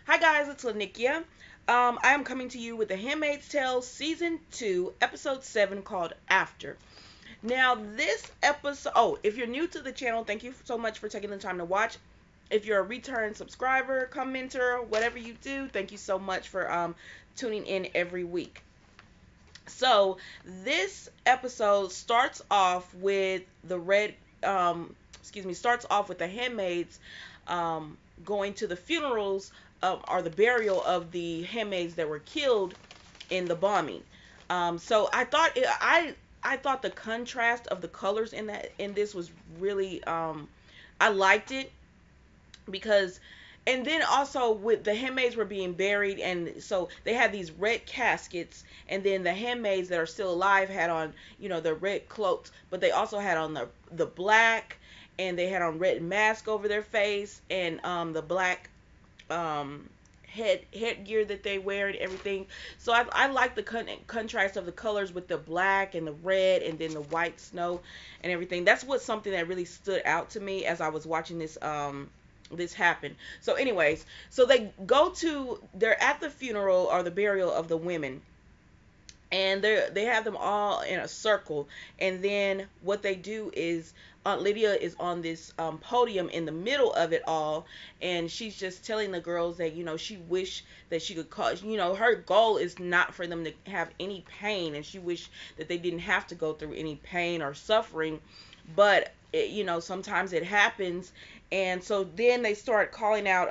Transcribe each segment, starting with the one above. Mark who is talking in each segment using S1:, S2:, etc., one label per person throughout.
S1: Hi guys, it's Lanikia. I am coming to you with The Handmaid's Tale Season 2, Episode 7 called After. Now, this episode, if you're new to the channel, thank you so much for taking the time to watch. If you're a return subscriber, commenter, whatever you do, thank you so much for tuning in every week. So, this episode starts off with the starts off with the handmaids going to the funerals or the burial of the handmaids that were killed in the bombing. So I thought the contrast of the colors in this was really I liked it because and then also with the handmaids were being buried, and so they had these red caskets, and then the handmaids that are still alive had on the red cloaks, but they also had on the black, and they had on red mask over their face, and the black um headgear that they wear and everything. So I like the contrast of the colors with the black and the red and then the white snow and everything. That's what something that really stood out to me as I was watching this happen. So anyways, so they're at the funeral or the burial of the women, and they have them all in a circle, and then what they do is Aunt Lydia is on this podium in the middle of it all, and she's just telling the girls that she wish that she could cause, her goal is not for them to have any pain, and she wish that they didn't have to go through any pain or suffering, but sometimes it happens. And so then they start calling out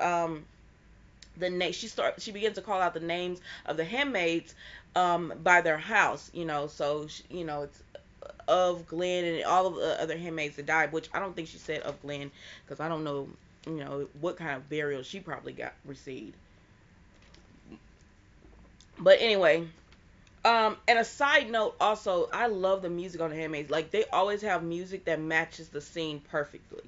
S1: the name. She begins to call out the names of the handmaids by their house, so it's of Glenn and all of the other handmaids that died, which I don't think she said of Glenn, because I don't know what kind of burial she probably got received. But anyway, and a side note also, I love the music on the handmaids. Like, they always have music that matches the scene perfectly.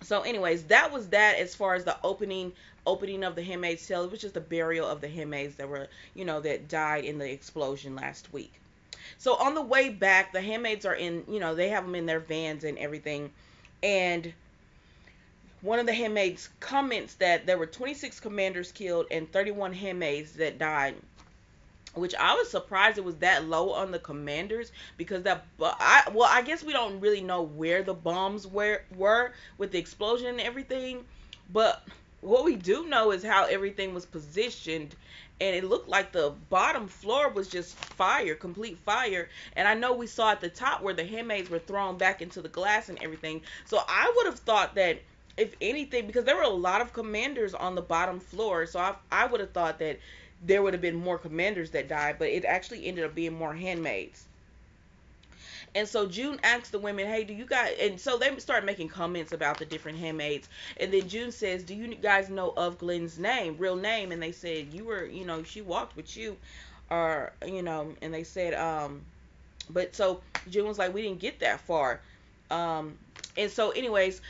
S1: So anyways, that was that as far as the opening of the Handmaid's Tale, which is the burial of the handmaids that were that died in the explosion last week. So on the way back, the handmaids are in, they have them in their vans and everything, and one of the handmaids comments that there were 26 commanders killed and 31 handmaids that died, which I was surprised it was that low on the commanders, because I guess we don't really know where the bombs were with the explosion and everything, but what we do know is how everything was positioned, and it looked like the bottom floor was just fire, complete fire. And I know we saw at the top where the handmaids were thrown back into the glass and everything, so I would have thought that if anything, because there were a lot of commanders on the bottom floor, so I would have thought that there would have been more commanders that died, but it actually ended up being more handmaids. And so June asked the women, "Hey, do you guys?" And so they started making comments about the different handmaids. And then June says, "Do you guys know of Glenn's real name?" And they said, "You were, she walked with you, or And they said, but so June was like, "We didn't get that far." Um, and so, anyways,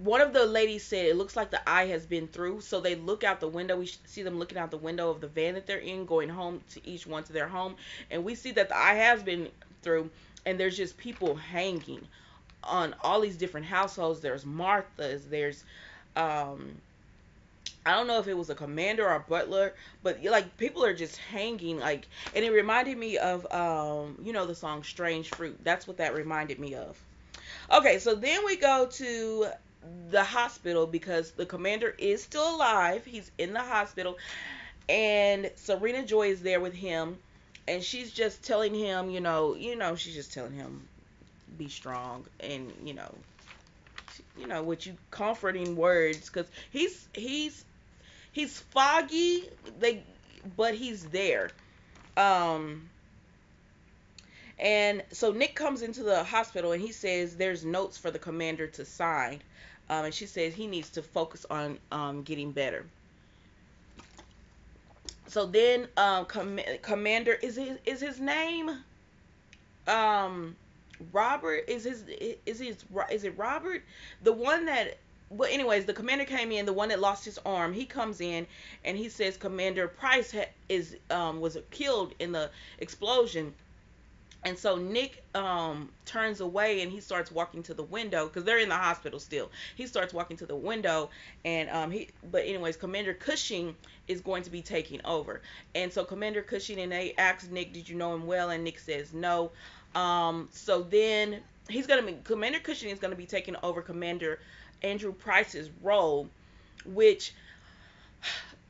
S1: one of the ladies said it looks like the eye has been through. So they look out the window. We see them looking out the window of the van that they're in, going home to each one to their home, and we see that the eye has been through, and there's just people hanging on all these different households. There's Martha's. There's I don't know if it was a commander or a butler, but like people are just hanging, like, and it reminded me of the song Strange Fruit. That's what that reminded me of. Okay, so then we go to the hospital because the commander is still alive. He's in the hospital, and Serena Joy is there with him, and she's just telling him, she's just telling him be strong, and with you comforting words, because he's foggy, but he's there. Um, And so Nick comes into the hospital, and he says there's notes for the commander to sign. And she says he needs to focus on getting better. So then Commander, is his name Robert? Is it Robert? The one that, well, anyways, the commander came in, the one that lost his arm. He comes in, and he says Commander Price was killed in the explosion. And so Nick turns away and he starts walking to the window because they're in the hospital still. He starts walking to the window, and but anyways, Commander Cushing is going to be taking over. And so Commander Cushing, and they ask Nick, "Did you know him well?" And Nick says no. So then Commander Cushing is gonna be taking over Commander Andrew Price's role, which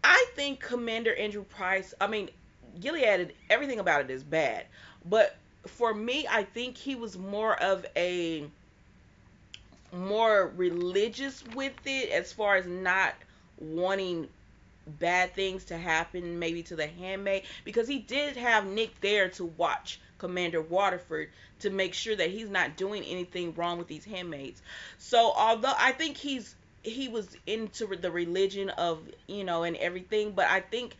S1: I think Commander Andrew Price, I mean, Gilead, everything about it is bad. But for me, I think he was more religious with it, as far as not wanting bad things to happen maybe to the handmaid, because he did have Nick there to watch Commander Waterford to make sure that he's not doing anything wrong with these handmaids. So although I think he was into the religion of, and everything, but I think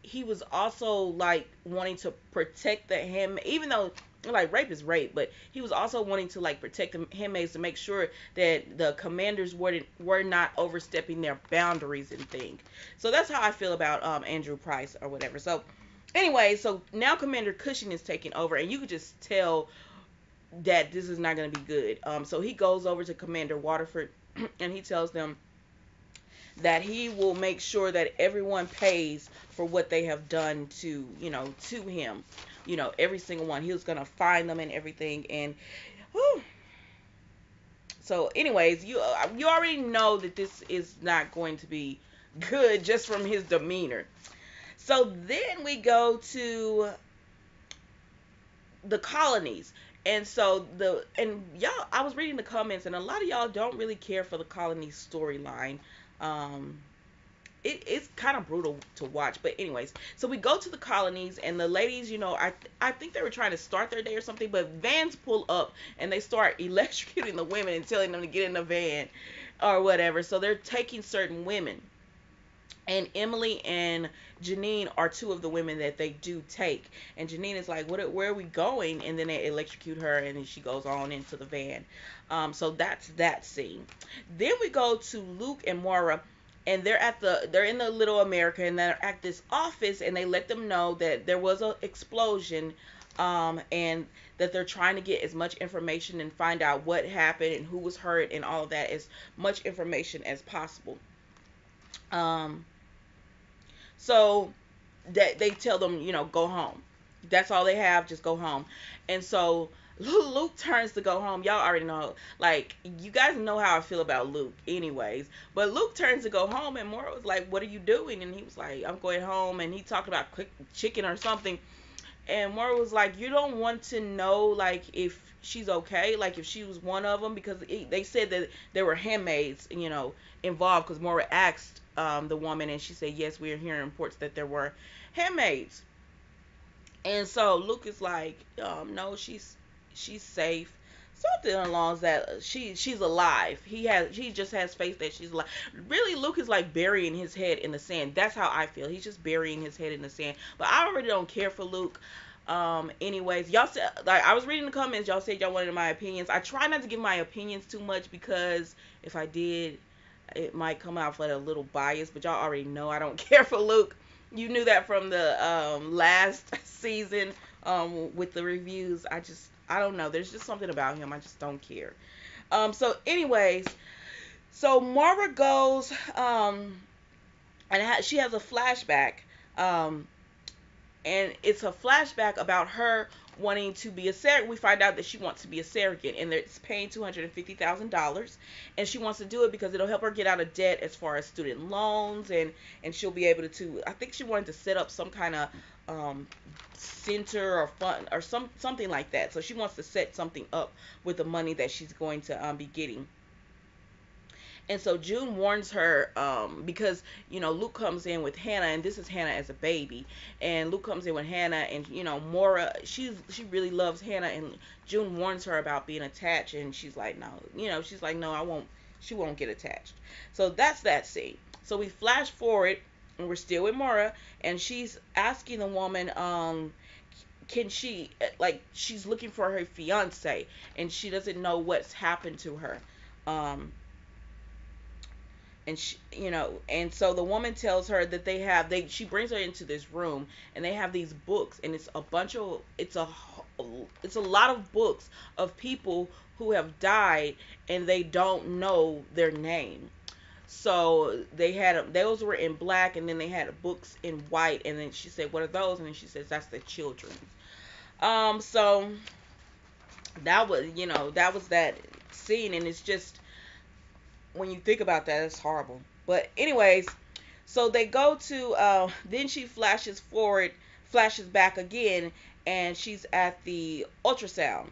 S1: he was also like wanting to protect the handmaid, even though like rape is rape, but he was also wanting to like protect the handmaids to make sure that the commanders were not overstepping their boundaries and things. So that's how I feel about Andrew Price or whatever. So anyway, so now Commander Cushing is taking over, and you could just tell that this is not going to be good. So he goes over to Commander Waterford and he tells them that he will make sure that everyone pays for what they have done to him. Every single one. He was gonna find them and everything. And whew. So, anyways, you already know that this is not going to be good just from his demeanor. So then we go to the colonies. And so y'all, I was reading the comments, and a lot of y'all don't really care for the colony storyline. Um, it's kind of brutal to watch, but anyways, so we go to the colonies, and the ladies, I think they were trying to start their day or something, but vans pull up and they start electrocuting the women and telling them to get in the van or whatever. So they're taking certain women, and Emily and Janine are two of the women that they do take. And Janine is like, where are we going? And then they electrocute her, and then she goes on into the van. So that's that scene. Then we go to Luke and Moira, and they're in the Little America, and they're at this office, and they let them know that there was an explosion, and that they're trying to get as much information and find out what happened and who was hurt and all of that, as much information as possible. Um, so that they tell them, go home. That's all they have, just go home. And so Luke turns to go home. Y'all already know, like, you guys know how I feel about Luke anyways. But Luke turns to go home, and Maura was like, what are you doing? And he was like, I'm going home. And he talked about quick chicken or something. And Maura was like, you don't want to know, like, if she's okay, like if she was one of them, because they said that there were handmaids, involved, because Maura asked the woman, and she said, yes, we are hearing reports that there were handmaids. And so Luke is like, no, she's safe. Something along that she's alive. He just has faith that she's alive. Really, Luke is like burying his head in the sand. That's how I feel. He's just burying his head in the sand. But I already don't care for Luke. Anyways, y'all said, like, I was reading the comments. Y'all said y'all wanted my opinions. I try not to give my opinions too much, because if I did, it might come out for a little bias. But y'all already know I don't care for Luke. You knew that from the last season with the reviews. I don't know. There's just something about him. I just don't care. So anyways, so Mara goes, and she has a flashback, and it's a flashback about her wanting to be a surrogate. We find out that she wants to be a surrogate, and it's paying $250,000, and she wants to do it because it'll help her get out of debt as far as student loans, and she'll be able to. I think she wanted to set up some kind of center or fund or something like that. So she wants to set something up with the money that she's going to be getting. And so June warns her, because, Luke comes in with Hannah, and this is Hannah as a baby. And Luke comes in with Hannah, and, Maura, she really loves Hannah, and June warns her about being attached, and she's like, no, she's like, no, I won't, she won't get attached. So that's that scene. So we flash forward, and we're still with Maura, and she's asking the woman, can she, like, she's looking for her fiance, and she doesn't know what's happened to her. And and so the woman tells her that she brings her into this room, and they have these books, and it's a bunch of, it's a lot of books of people who have died and they don't know their name. So they had those were in black, and then they had books in white. And then she said, "What are those?" And then she says, "That's the children." So that was, that was that scene, and it's just, when you think about that, it's horrible. But anyways, so they go to, then she flashes forward, flashes back again, and she's at the ultrasound.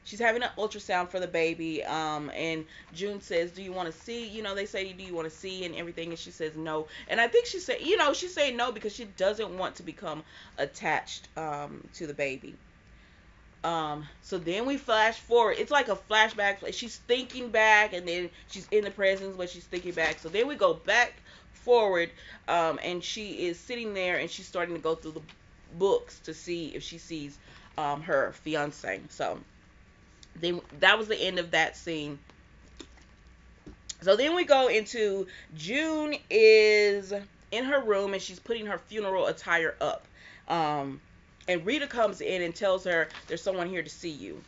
S1: She's having an ultrasound for the baby, and June says, "Do you want to see?" They say, "Do you want to see?" and everything, and she says no. And I think she said, she's saying no because she doesn't want to become attached to the baby. So then we flash forward. It's like a flashback. Like she's thinking back, and then she's in the present, but she's thinking back. So then we go back forward, and she is sitting there, and she's starting to go through the books to see if she sees her fiance. So then that was the end of that scene. So then we go into June is in her room, and she's putting her funeral attire up. And Rita comes in and tells her there's someone here to see you.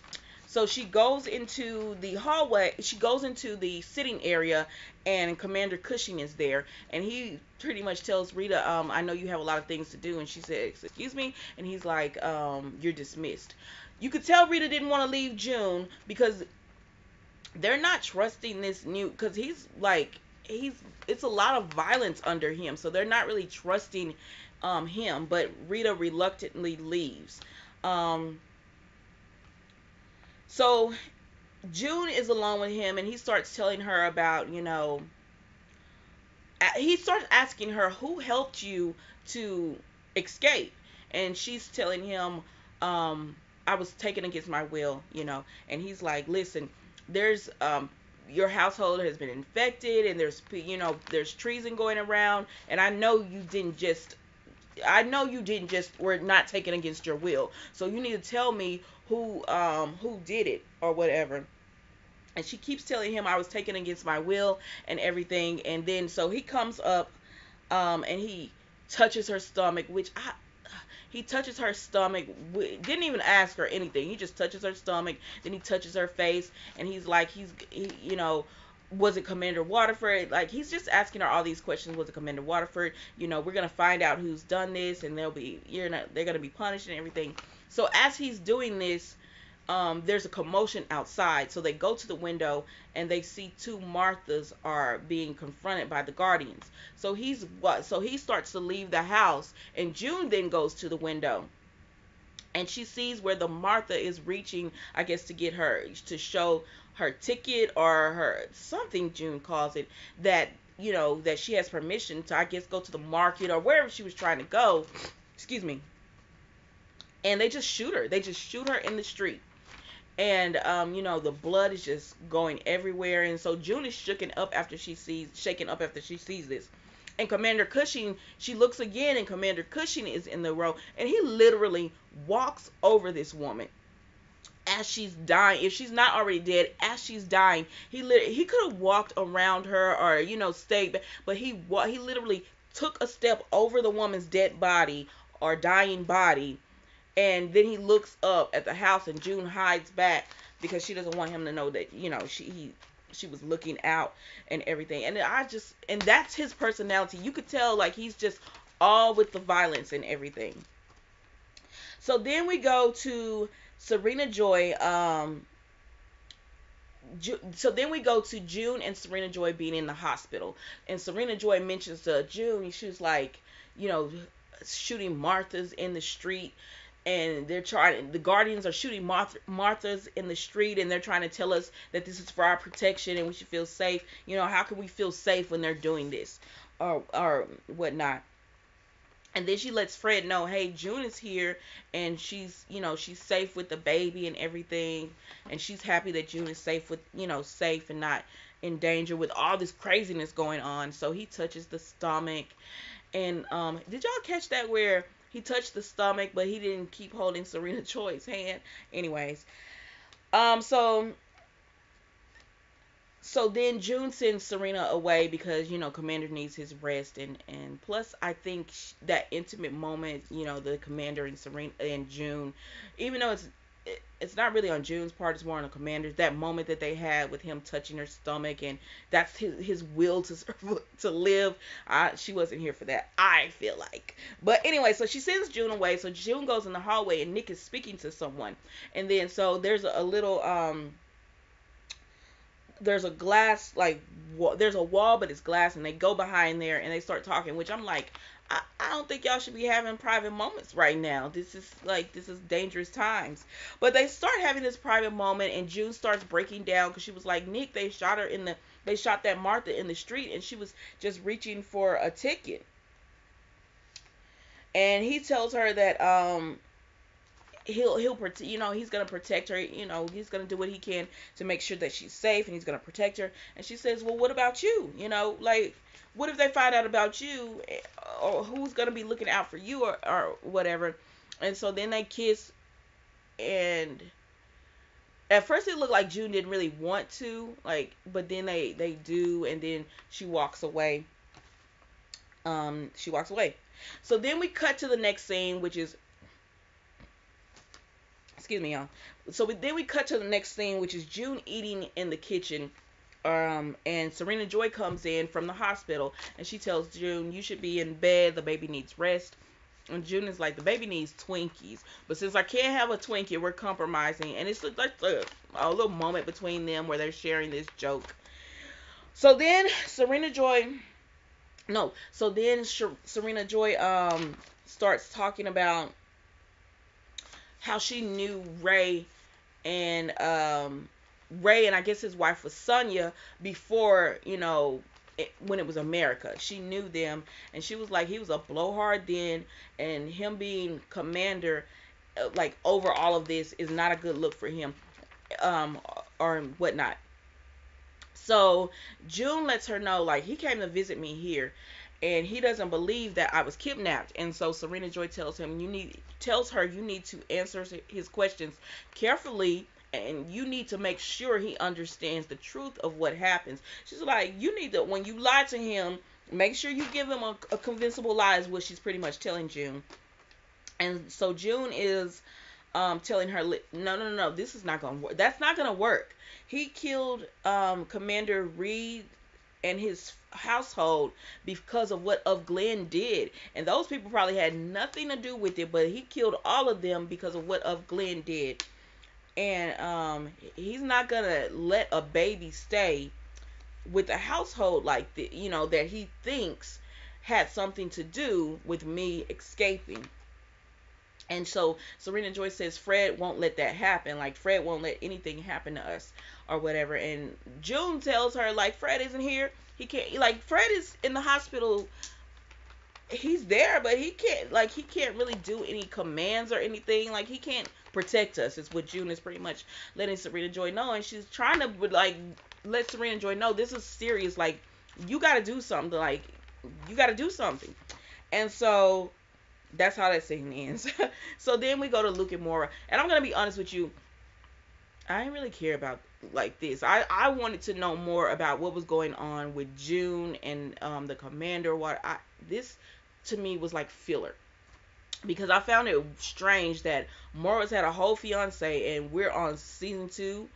S1: So she goes into the hallway. She goes into the sitting area, and Commander Cushing is there. And he pretty much tells Rita, "I know you have a lot of things to do." And she says, "Excuse me?" And he's like, "You're dismissed." You could tell Rita didn't want to leave June because they're not trusting this new, because it's a lot of violence under him, so they're not really trusting him. But Rita reluctantly leaves. So June is alone with him, and he starts telling her about, he starts asking her, "Who helped you to escape?" And she's telling him, "I was taken against my will. And he's like, "Listen, there's your household has been infected, and there's treason going around, and I know you didn't just were not taken against your will. So you need to tell me who did it or whatever." And she keeps telling him, "I was taken against my will," and everything. And then so he comes up, and he touches her stomach, he touches her stomach, didn't even ask her anything. He just touches her stomach, then he touches her face, and he's like, was it Commander Waterford? Like, he's just asking her all these questions. Was it Commander Waterford? We're gonna find out who's done this, and they're gonna be punished and everything. So as he's doing this, there's a commotion outside. So they go to the window, and they see two Marthas are being confronted by the Guardians. So he starts to leave the house, and June then goes to the window, and she sees where the Martha is reaching, I guess, to get her to show her ticket, or her something, June calls it, that that she has permission to, I guess, go to the market or wherever she was trying to go. Excuse me. And they just shoot her. They just shoot her in the street. And the blood is just going everywhere. And so June is shaken up after she sees this. And Commander Cushing, she looks again, and Commander Cushing is in the row, and he literally walks over this woman as she's dying. If she's not already dead, as she's dying, he could have walked around her, or stayed back, but he literally took a step over the woman's dead body or dying body. And then he looks up at the house, and June hides back because she doesn't want him to know that she was looking out and everything. And that's his personality. You could tell, like, he's just all with the violence and everything. So then we go to Serena Joy. So then we go to June and Serena Joy being in the hospital, and Serena Joy mentions to June, she was like, shooting Marthas in the street, and the Guardians are shooting Marthas in the street, and they're trying to tell us that this is for our protection and we should feel safe. How can we feel safe when they're doing this, or whatnot? And then she lets Fred know, "Hey, June is here, and she's safe with the baby and everything, and she's happy that June is safe and not in danger with all this craziness going on." So he touches the stomach, and did y'all catch that, where he touched the stomach, but he didn't keep holding Serena Joy's hand? Anyways, so So then June sends Serena away because Commander needs his rest, and plus I think that intimate moment, the Commander and Serena and June, even though it's not really on June's part, it's more on the Commander's. That moment that they had with him touching her stomach, and that's his will to to live. She wasn't here for that, I feel like. But anyway, so she sends June away. So June goes in the hallway, and Nick is speaking to someone, and then so there's a little there's a glass there's a wall, but it's glass, and they go behind there and they start talking, which I'm like, I don't think y'all should be having private moments right now. This is dangerous times. But they start having this private moment, and June starts breaking down because she was like, Nick, they shot that Martha in the street, and she was just reaching for a ticket. And he tells her that he's gonna protect her. He's gonna do what he can to make sure that she's safe, and he's gonna protect her. And she says, well, what about you? Like, what if they find out about you, or who's gonna be looking out for you, or whatever. And so then they kiss, and at first it looked like June didn't really want to, like, but then they do, and then she walks away. So then we cut to the next scene, which is, excuse me, y'all. So then we cut to the next scene, which is June eating in the kitchen. And Serena Joy comes in from the hospital, and she tells June, you should be in bed, the baby needs rest. And June is like, the baby needs Twinkies, but since I can't have a Twinkie, we're compromising. And it's like a little moment between them where they're sharing this joke. So then Serena Joy starts talking about how she knew Ray and I guess his wife was Sonia before, when it was America. She knew them, and she was like, he was a blowhard then, and him being commander, like, over all of this is not a good look for him, or whatnot. So June lets her know, like, he came to visit me here, and he doesn't believe that I was kidnapped. And so Serena Joy tells her you need to answer his questions carefully, and you need to make sure he understands the truth of what happens. She's like, you need to, when you lie to him, make sure you give him a convincible lie, is what she's pretty much telling June. And so June is telling her, no, this is not gonna work. That's not gonna work. He killed Commander Reed and his household because of what of Glenn did, and those people probably had nothing to do with it, but he killed all of them because of what of Glenn did. And he's not gonna let a baby stay with a household like that he thinks had something to do with me escaping. And so Serena Joy says Fred won't let that happen. Like, Fred won't let anything happen to us or whatever. And June tells her, like, Fred isn't here. He can't, like, Fred is in the hospital. He's there, but he can't really do any commands or anything. Like, he can't protect us. Is what June is pretty much letting Serena Joy know. And she's trying to, like, let Serena Joy know this is serious. Like, you got to do something. Like, you got to do something. And so that's how that scene ends. So then we go to Luke and Mora, and I'm gonna be honest with you, I didn't really care about like this. I wanted to know more about what was going on with June and the commander. This to me was like filler, because I found it strange that Mora's had a whole fiance, and we're on season 2,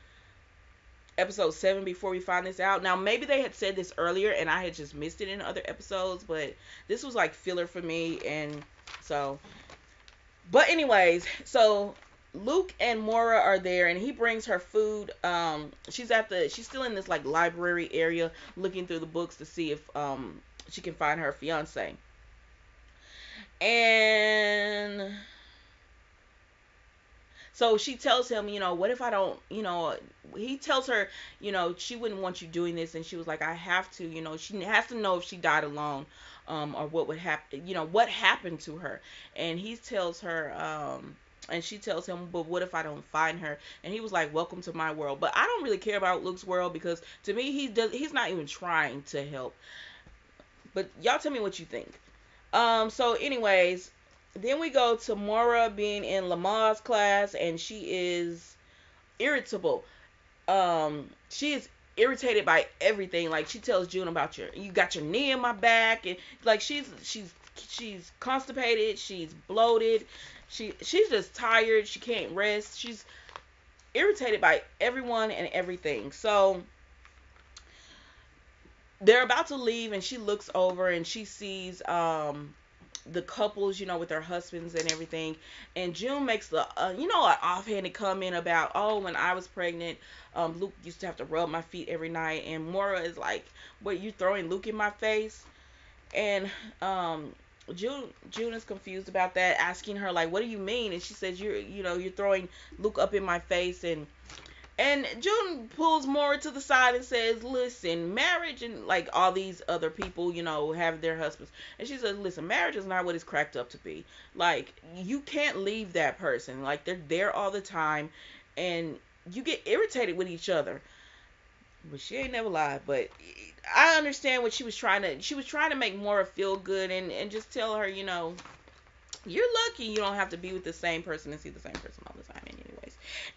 S1: episode 7 before we find this out. Now maybe they had said this earlier and I had just missed it in other episodes, but this was like filler for me. And so, but anyways, so Luke and Mora are there, and he brings her food. She's still in this like library area looking through the books to see if she can find her fiance. And so she tells him, what if I don't, he tells her, she wouldn't want you doing this. And she was like, I have to, she has to know if she died alone, or what would happen, what happened to her. And he tells her, and she tells him, but what if I don't find her? And he was like, welcome to my world. But I don't really care about Luke's world, because to me, he's not even trying to help. But y'all tell me what you think. So anyways, then we go to Mora being in Lamar's class, and she is irritable. She is irritated by everything. Like she tells June about you got your knee in my back, and like she's constipated, she's bloated, she's just tired, she can't rest, she's irritated by everyone and everything. So they're about to leave, and she looks over and she sees the couples, with their husbands and everything. And June makes the an offhanded comment about, oh, when I was pregnant, Luke used to have to rub my feet every night. And Mora is like, what, you throwing Luke in my face? And June is confused about that, asking her like, what do you mean? And she says, you're throwing Luke up in my face. And June pulls Mora to the side and says, listen, marriage, and like all these other people, have their husbands. And she says, listen, marriage is not what it's cracked up to be. Like, you can't leave that person. Like, they're there all the time, and you get irritated with each other. But she ain't never lied. But I understand what she was trying to make Mora feel good, and just tell her, you're lucky you don't have to be with the same person and see the same person all the time.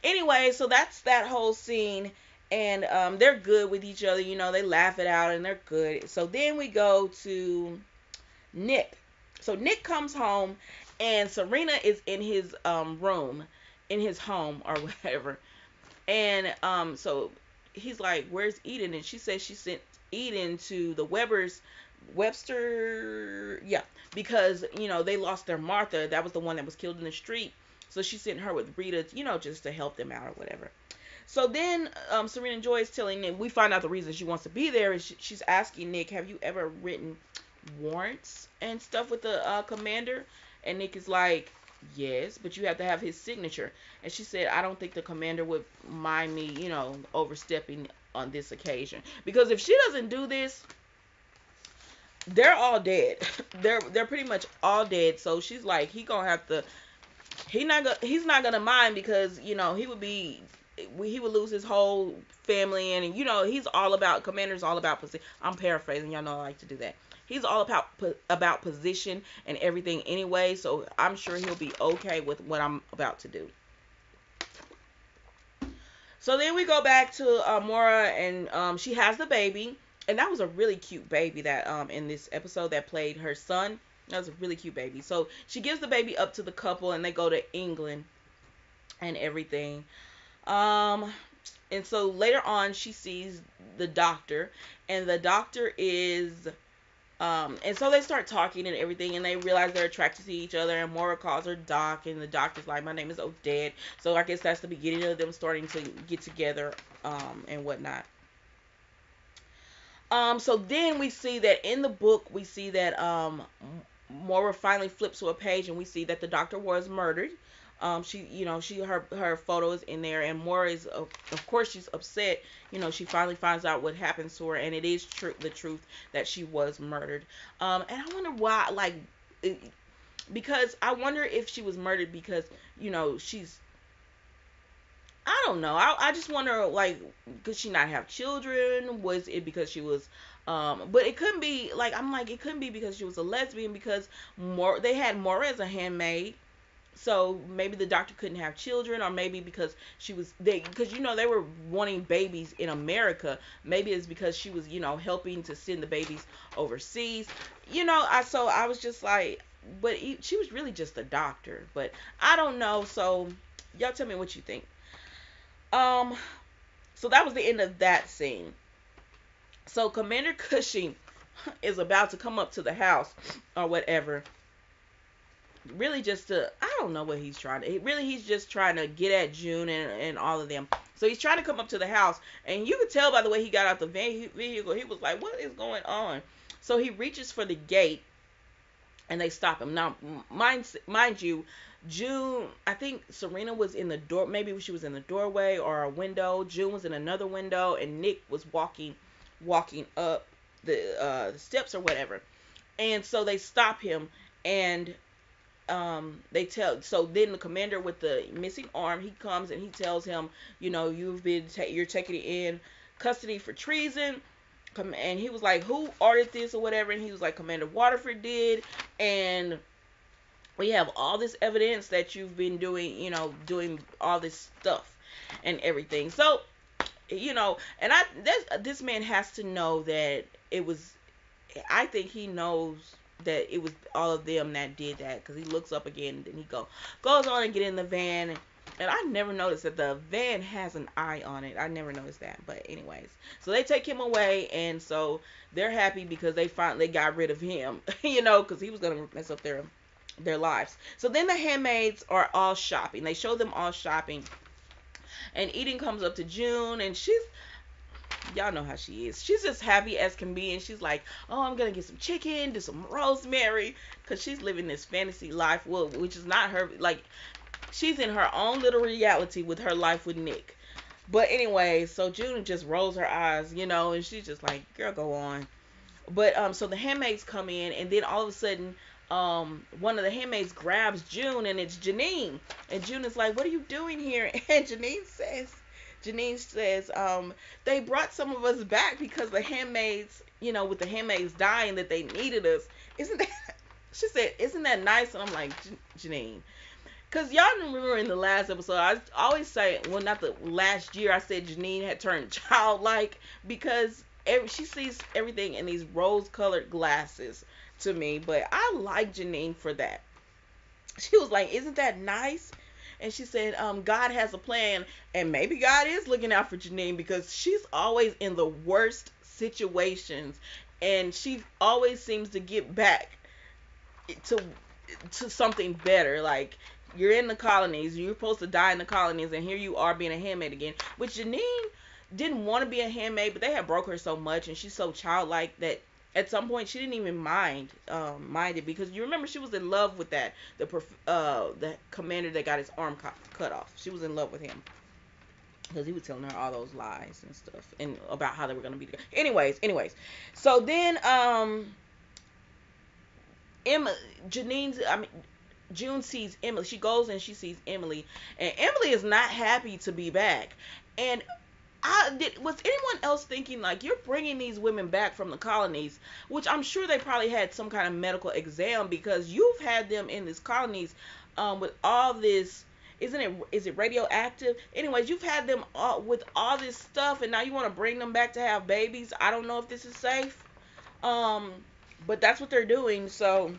S1: Anyway, so that's that whole scene. And they're good with each other. They laugh it out and they're good. So then we go to Nick. So Nick comes home, and Serena is in his room, in his home or whatever. And so he's like, where's Eden? And she says she sent Eden to the Webster, yeah, because they lost their Martha. That was the one that was killed in the street. So she sent her with Rita, just to help them out or whatever. So then Serena Joy is telling Nick, we find out the reason she wants to be there is she's asking Nick, have you ever written warrants and stuff with the commander? And Nick is like, yes, but you have to have his signature. And she said, I don't think the commander would mind me, overstepping on this occasion. Because if she doesn't do this, they're all dead. They're pretty much all dead. So she's like, he's not gonna mind, because he would lose his whole family, and he's all about, commander's all about position. I'm paraphrasing, y'all know I like to do that. He's all about position and everything anyway, so I'm sure he'll be okay with what I'm about to do. So then we go back to Mora, and she has the baby, and that was a really cute baby that in this episode that played her son. That was a really cute baby. So she gives the baby up to the couple, and they go to England and everything. And so later on, she sees the doctor, and the doctor is, and so they start talking and everything, and they realize they're attracted to each other, and Maura calls her Doc, and the doctor's like, my name is Odette. So I guess that's the beginning of them starting to get together, and whatnot. So then we see that in the book, we see that, Maura finally flips to a page, and we see that the doctor was murdered. Her photo is in there, and Maura is, of course, she's upset. She finally finds out what happens to her, and it is the truth that she was murdered. And I wonder why, because I wonder if she was murdered because, I don't know. I just wonder, could she not have children? Was it because she was, but it couldn't be, it couldn't be because she was a lesbian, because they had Maura as a handmaid. So maybe the doctor couldn't have children, or maybe because because they were wanting babies in America. Maybe it's because she was, helping to send the babies overseas. So I was just like, but she was really just a doctor. But I don't know. So y'all tell me what you think. So that was the end of that scene. So Commander Cushing is about to come up to the house or whatever. Really I don't know what he's trying to, he's just trying to get at June and all of them. So he's trying to come up to the house, and you could tell by the way he got out the vehicle, he was like, what is going on? So he reaches for the gate, and they stop him. Now, mind you, June, I think Serena was in the door, maybe she was in the doorway or a window. June was in another window, and Nick was walking up the steps or whatever. And so they stop him, and so then the commander with the missing arm, he comes and he tells him, you're taking it in custody for treason. And he was like, who ordered this or whatever? And he was like, Commander Waterford did, and we have all this evidence that you've been doing all this stuff and everything. So And this man has to know that it was. I think he knows that it was all of them that did that, because he looks up again and then he goes on and get in the van. And I never noticed that the van has an eye on it. I never noticed that. But anyways, so they take him away, and so they're happy because they finally got rid of him, because he was gonna mess up their lives. So then the handmaids are all shopping. They show them all shopping, and Eden comes up to June, and y'all know how she is. She's just happy as can be, and she's like, "Oh, I'm gonna get some chicken, do some rosemary," because she's living this fantasy life, well, which is not her. Like, she's in her own little reality with her life with Nick. But anyway, so June just rolls her eyes, and she's just like, "Girl, go on." But so the handmaids come in, and then all of a sudden, one of the handmaids grabs June, and it's Janine. And June is like, "What are you doing here?" And Janine says, they brought some of us back because the handmaids, with the handmaids dying, that they needed us. Isn't that? She said, "Isn't that nice?" And I'm like, Janine. Because y'all remember in the last episode, I always say, well, not the last year, I said Janine had turned childlike, because she sees everything in these rose-colored glasses to me. But I like Janine for that. She was like, "Isn't that nice?" And she said, "God has a plan, and maybe God is looking out for Janine, because she's always in the worst situations, and she always seems to get back to something better. Like, you're in the colonies, you're supposed to die in the colonies, and here you are being a handmaid again." Which Janine didn't want to be a handmaid, but they had broke her so much, and she's so childlike that at some point she didn't even mind it, because you remember she was in love with the commander that got his arm cut off. She was in love with him because he was telling her all those lies and stuff, and about how they were going to be together. Anyways, so then Emma, June sees Emily. She goes and she sees Emily, and Emily is not happy to be back. And was anyone else thinking, like, you're bringing these women back from the colonies, which I'm sure they probably had some kind of medical exam, because you've had them in these colonies with all this, is it radioactive? Anyways, you've had them with all this stuff, and now you want to bring them back to have babies. I don't know if this is safe. But that's what they're doing. So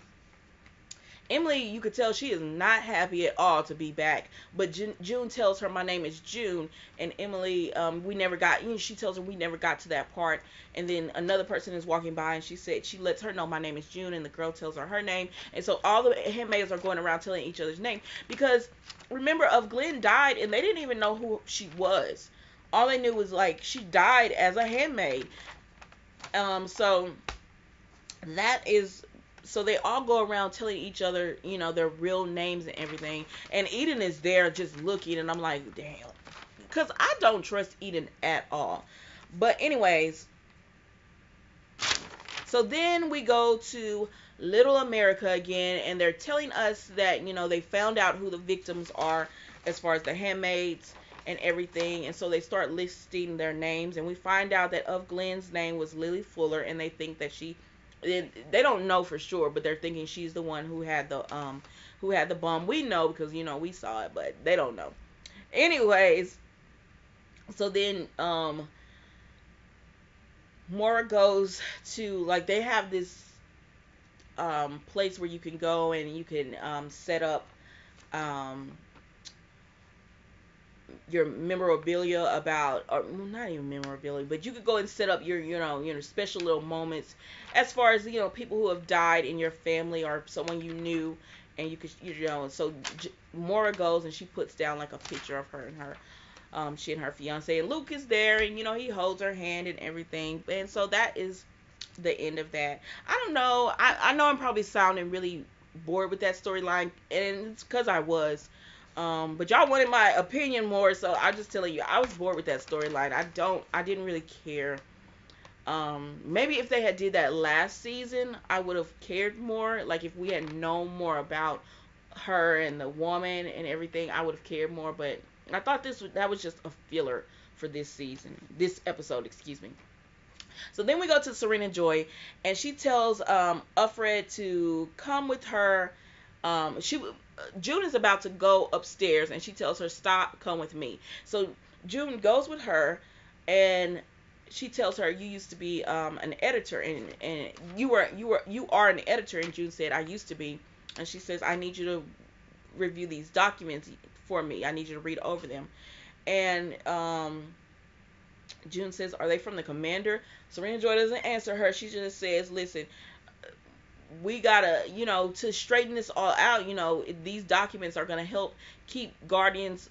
S1: Emily, you could tell she is not happy at all to be back. But June tells her, "My name is June." And Emily, we never got, she tells her we never got to that part. And then another person is walking by, and she lets her know, "My name is June." And the girl tells her her name. And so all the handmaids are going around telling each other's name. Because remember, Glenn died, and they didn't even know who she was. All they knew was, like, she died as a handmaid. So that is, so they all go around telling each other, their real names and everything. And Eden is there just looking, and I'm like, damn. Because I don't trust Eden at all. But anyways, so then we go to Little America again, and they're telling us that, they found out who the victims are as far as the handmaids and everything. And so they start listing their names, and we find out that Glenn's name was Lily Fuller, and they think that they don't know for sure, but they're thinking she's the one who had the bomb. We know because we saw it, but they don't know. Anyways, so then Maura goes to, like, they have this place where you can go and you can set up your memorabilia about, or not even memorabilia, but you could go and set up your special little moments as far as people who have died in your family or someone you knew, and you could so Maura goes and she puts down like a picture of her and she and her fiance, and Luke is there, and he holds her hand and everything. And so that is the end of that. I don't know, I know I'm probably sounding really bored with that storyline, and it's because I was. But y'all wanted my opinion more, so I'm just telling you, I was bored with that storyline. I didn't really care. Maybe if they had did that last season, I would have cared more. Like, if we had known more about her and the woman and everything, I would have cared more. But I thought that was just a filler for this episode, excuse me. So then we go to Serena Joy, and she tells Uffred to come with her. June is about to go upstairs, and she tells her, "Stop, come with me." So June goes with her, and she tells her, you used to be an editor, and you are an editor. And June said, I used to be. And she says, I need you to review these documents for me. I need you to read over them. And June says, are they from the commander? Serena Joy doesn't answer her. She just says, listen, we gotta, to straighten this all out, these documents are gonna help keep Guardians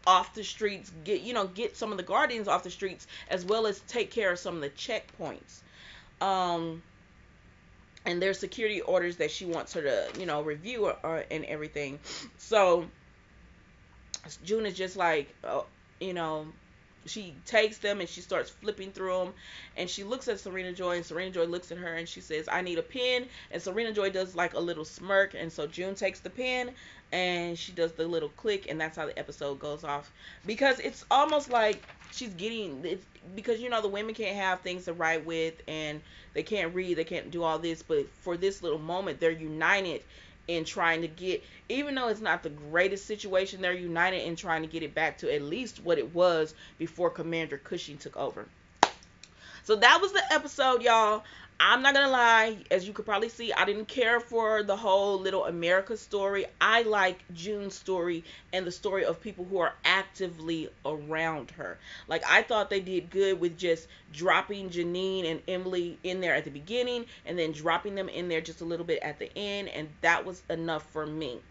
S1: off the streets, get some of the Guardians off the streets, as well as take care of some of the checkpoints. Um, and there's security orders that she wants her to, review and everything. So June is just like, you know, she takes them and she starts flipping through them, and she looks at Serena Joy, and Serena Joy looks at her and she says, I need a pen. And Serena Joy does like a little smirk, and so June takes the pen and she does the little click, and that's how the episode goes off. Because it's almost like she's getting it, because the women can't have things to write with, and they can't read, they can't do all this, but for this little moment they're united in trying to get, even though it's not the greatest situation, they're united in trying to get it back to at least what it was before Commander Cushing took over. So that was the episode, y'all. I'm not gonna lie, as you could probably see, I didn't care for the whole Little America story. I like June's story and the story of people who are actively around her. Like, I thought they did good with just dropping Janine and Emily in there at the beginning, and then dropping them in there just a little bit at the end, and that was enough for me.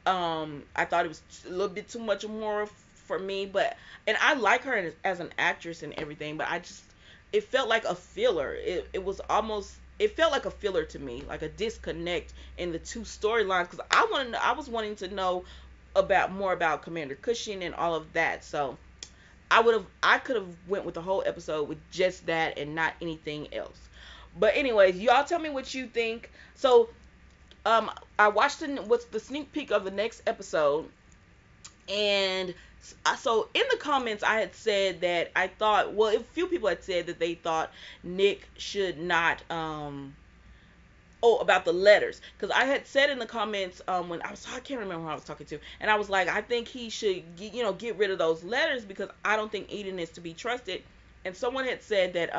S1: I thought it was a little bit too much more for me, but, and I like her as an actress and everything, but I just, it felt like a filler. It was almost, it felt like a filler to me, like a disconnect in the two storylines, because I was wanting to know about more about Commander Cushing and all of that. So I could have went with the whole episode with just that and not anything else. But anyways, y'all tell me what you think. So I watched what's the sneak peek of the next episode, and so in the comments I had said that I thought, well, a few people had said that they thought Nick should not about the letters, because I had said in the comments, when I can't remember who I was talking to, and I was like, I think he should get rid of those letters, because I don't think Eden is to be trusted. And someone had said that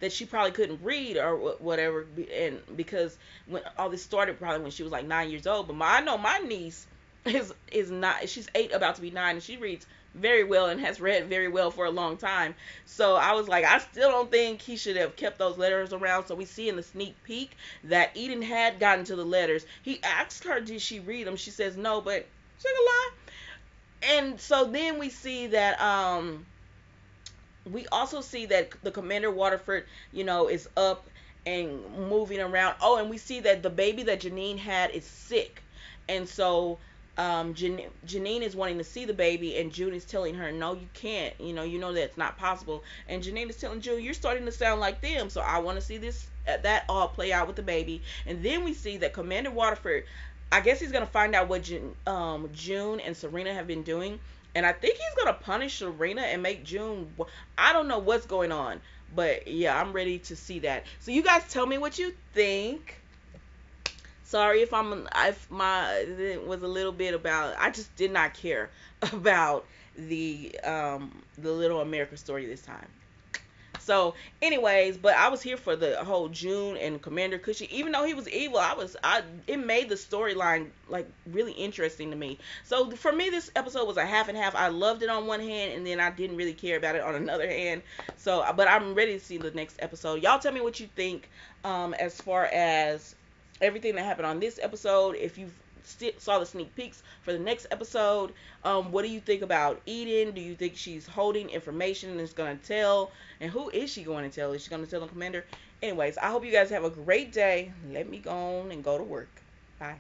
S1: that she probably couldn't read or whatever, and because when all this started probably when she was like 9 years old. But I know my niece is not, she's 8 about to be 9, and she reads very well and has read very well for a long time. So I was like, I still don't think he should have kept those letters around. So we see in the sneak peek that Eden had gotten to the letters. He asked her, did she read them? She says no, but she's gonna lie. And so then we see that we also see that the Commander Waterford, is up and moving around. Oh, and we see that the baby that Janine had is sick. And so Janine is wanting to see the baby, and June is telling her, no, you can't. That's not possible. And Janine is telling June, you're starting to sound like them, so I want to see that all play out with the baby. And then we see that Commander Waterford, I guess he's going to find out what June and Serena have been doing. And I think he's going to punish Serena and make June, I don't know what's going on. But yeah, I'm ready to see that. So you guys tell me what you think. Sorry if it was a little bit about, I just did not care about the Little America story this time. So anyways, but I was here for the whole June and Commander Cushing. Even though he was evil, it made the storyline like really interesting to me. So for me, this episode was a half and half. I loved it on one hand, and then I didn't really care about it on another hand. So, but I'm ready to see the next episode. Y'all tell me what you think as far as everything that happened on this episode. If you saw the sneak peeks for the next episode, what do you think about Eden? Do you think she's holding information and is going to tell? And who is she going to tell? Is she going to tell the Commander? Anyways, I hope you guys have a great day. Let me go on and go to work. Bye.